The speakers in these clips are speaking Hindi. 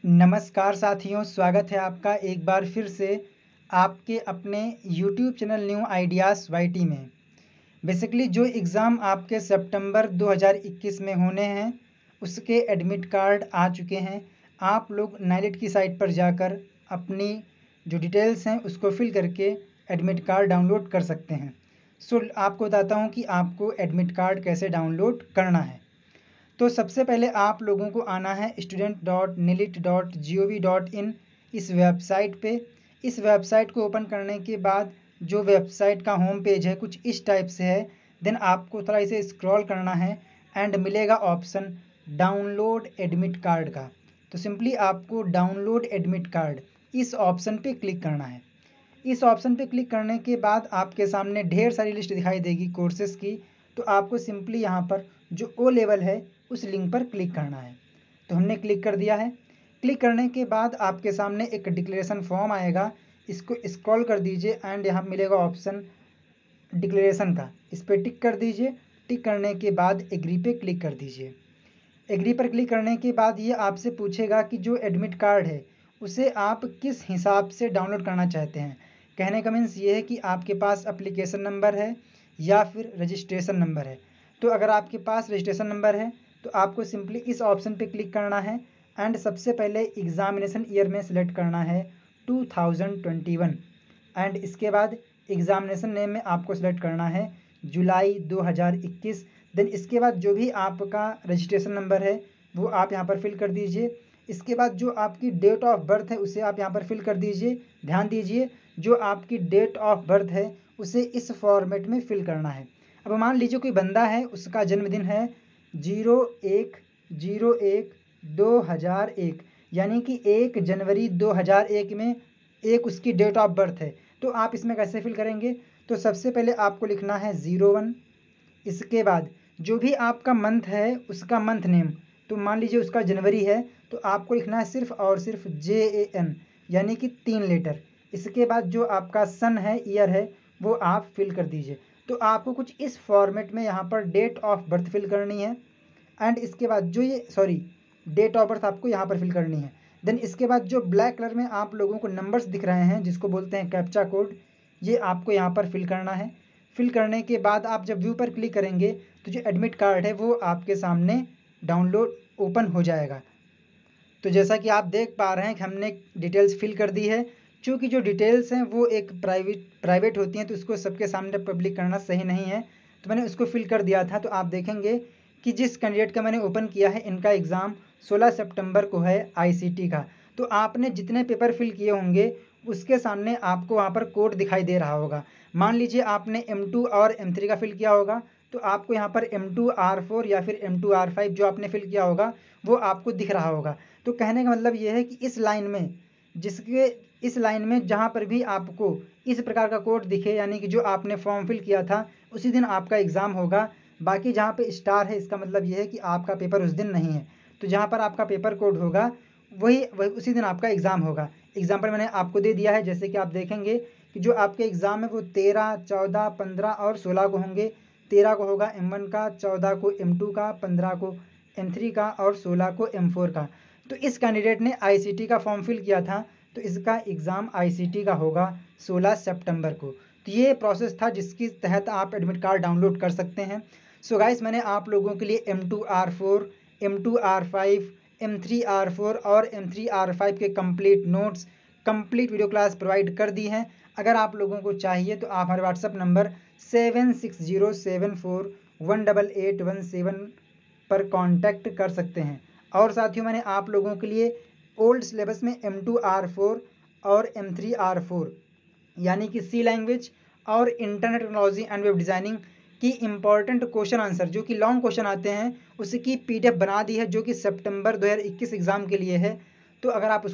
नमस्कार साथियों, स्वागत है आपका एक बार फिर से आपके अपने YouTube channel new ideas YT में। बेसिकली जो एग्ज़ाम आपके सितंबर 2021 में होने हैं उसके एडमिट कार्ड आ चुके हैं। आप लोग नाइलेट की साइट पर जाकर अपनी जो डिटेल्स हैं उसको फिल करके एडमिट कार्ड डाउनलोड कर सकते हैं। आपको बताता हूँ कि आपको एडमिट कार्ड कैसे डाउनलोड करना है। तो सबसे पहले आप लोगों को आना है student.nilit.gov.in इस वेबसाइट पे। इस वेबसाइट को ओपन करने के बाद जो वेबसाइट का होम पेज है कुछ इस टाइप से है। देन आपको थोड़ा इसे स्क्रॉल करना है एंड मिलेगा ऑप्शन डाउनलोड एडमिट कार्ड का। तो सिंपली आपको डाउनलोड एडमिट कार्ड इस ऑप्शन पे क्लिक करना है। इस ऑप्शन पे क्लिक करने के बाद आपके सामने ढेर सारी लिस्ट दिखाई देगी कोर्सेज़ की। तो आपको सिंपली यहाँ पर जो ओ लेवल है उस लिंक पर क्लिक करना है। तो हमने क्लिक कर दिया है। क्लिक करने के बाद आपके सामने एक डिक्लेरेशन फॉर्म आएगा, इसको स्क्रॉल कर दीजिए एंड यहाँ मिलेगा ऑप्शन डिक्लेरेशन का, इस पर टिक कर दीजिए। टिक करने के बाद एग्री पे क्लिक कर दीजिए। एग्री पर क्लिक करने के बाद ये आपसे पूछेगा कि जो एडमिट कार्ड है उसे आप किस हिसाब से डाउनलोड करना चाहते हैं। कहने का मीन्स ये है कि आपके पास एप्लीकेशन नंबर है या फिर रजिस्ट्रेशन नंबर है। तो अगर आपके पास रजिस्ट्रेशन नंबर है तो आपको सिंपली इस ऑप्शन पे क्लिक करना है एंड सबसे पहले एग्ज़ामिनेशन ईयर में सिलेक्ट करना है 2021 एंड इसके बाद एग्ज़ामिनेशन नेम में आपको सिलेक्ट करना है जुलाई 2021। देन इसके बाद जो भी आपका रजिस्ट्रेशन नंबर है वो आप यहाँ पर फिल कर दीजिए। इसके बाद जो आपकी डेट ऑफ बर्थ है उसे आप यहाँ पर फिल कर दीजिए। ध्यान दीजिए जो आपकी डेट ऑफ बर्थ है उसे इस फॉर्मेट में फिल करना है। अब मान लीजिए कोई बंदा है उसका जन्मदिन है 01/01/2001 यानी कि 1 जनवरी 2001 में एक उसकी डेट ऑफ बर्थ है। तो आप इसमें कैसे फिल करेंगे? तो सबसे पहले आपको लिखना है 01। इसके बाद जो भी आपका मंथ है उसका मंथ नेम, तो मान लीजिए उसका जनवरी है तो आपको लिखना है सिर्फ और सिर्फ JAN यानी कि 3 लेटर। इसके बाद जो आपका सन है, ईयर है, वो आप फिल कर दीजिए। तो आपको कुछ इस फॉर्मेट में यहाँ पर डेट ऑफ बर्थ फिल करनी है एंड इसके बाद जो ये डेट ऑफ बर्थ आपको यहाँ पर फिल करनी है। देन इसके बाद जो ब्लैक कलर में आप लोगों को नंबर्स दिख रहे हैं जिसको बोलते हैं कैप्चा कोड, ये आपको यहाँ पर फिल करना है। फिल करने के बाद आप जब व्यू पर क्लिक करेंगे तो जो एडमिट कार्ड है वो आपके सामने डाउनलोड ओपन हो जाएगा। तो जैसा कि आप देख पा रहे हैं कि हमने डिटेल्स फिल कर दी है। चूँकि जो डिटेल्स हैं वो एक प्राइवेट होती हैं तो उसको सबके सामने पब्लिक करना सही नहीं है, तो मैंने उसको फिल कर दिया था। तो आप देखेंगे कि जिस कैंडिडेट का मैंने ओपन किया है इनका एग्ज़ाम 16 सितंबर को है ICT का। तो आपने जितने पेपर फिल किए होंगे उसके सामने आपको वहाँ पर कोड दिखाई दे रहा होगा। मान लीजिए आपने M2 और M3 का फिल किया होगा तो आपको यहाँ पर M2R4 या फिर M2R5 जो आपने फिल किया होगा वो आपको दिख रहा होगा। तो कहने का मतलब ये है कि इस लाइन में जहाँ पर भी आपको इस प्रकार का कोड दिखे यानी कि जो आपने फॉर्म फिल किया था उसी दिन आपका एग्ज़ाम होगा। बाकी जहाँ पे स्टार है इसका मतलब ये है कि आपका पेपर उस दिन नहीं है। तो जहाँ पर आपका पेपर कोड होगा वही उसी दिन आपका एग्ज़ाम होगा। एग्जाम्पल मैंने आपको दे दिया है, जैसे कि आप देखेंगे कि जो आपके एग्ज़ाम है वो 13, 14, 15 और 16 को होंगे। 13 को होगा M1 का, 14 को M2 का, 15 को M3 का और 16 को M4 का। तो इस कैंडिडेट ने ICT का फॉर्म फिल किया था तो इसका एग्ज़ाम ICT का होगा 16 सितंबर को। तो ये प्रोसेस था जिसके तहत आप एडमिट कार्ड डाउनलोड कर सकते हैं। सो गाइस, मैंने आप लोगों के लिए M2R4, M2R5, M3R4 और M3R5 के complete notes, complete video class provide कर दी हैं। अगर आप लोगों को चाहिए तो आप हमारे व्हाट्सएप नंबर 7607418817 पर कांटेक्ट कर सकते हैं। और साथियों, मैंने आप लोगों के लिए ओल्ड सिलेबस में M2R4 और M3R4 यानी कि सी लैंग्वेज और internet technology and web designing की इंपॉर्टेंट क्वेश्चन आंसर जो कि लॉन्ग क्वेश्चन आते हैं उसकी PDF बना दी है जो कि सितंबर 2021 एग्ज़ाम के लिए है। तो अगर आप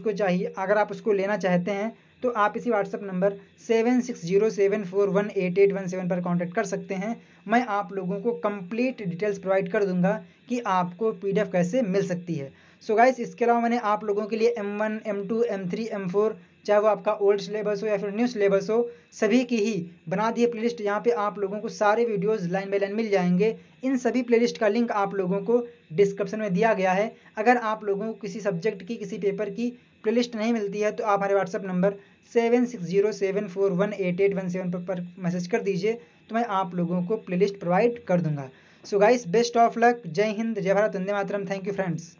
उसको लेना चाहते हैं तो आप इसी व्हाट्सएप नंबर 7607418817 पर कांटेक्ट कर सकते हैं। मैं आप लोगों को कंप्लीट डिटेल्स प्रोवाइड कर दूंगा कि आपको PDF कैसे मिल सकती है। सो गाइस इसके अलावा मैंने आप लोगों के लिए M1, M2, M3, M4 चाहे वो आपका ओल्ड सिलेबस हो या फिर न्यू सिलेबस हो, सभी की ही बना दी है प्लेलिस्ट। यहाँ पे आप लोगों को सारे वीडियोस लाइन बाय लाइन मिल जाएंगे। इन सभी प्लेलिस्ट का लिंक आप लोगों को डिस्क्रिप्शन में दिया गया है। अगर आप लोगों को किसी सब्जेक्ट की, किसी पेपर की प्लेलिस्ट नहीं मिलती है तो आप हमारे व्हाट्सअप नंबर 7607418817 पर मैसेज कर दीजिए, तो मैं आप लोगों को प्लेलिस्ट प्रोवाइड कर दूंगा। So guys best of luck, जय हिंद, जय Bharat, Vande Mataram. Thank you friends.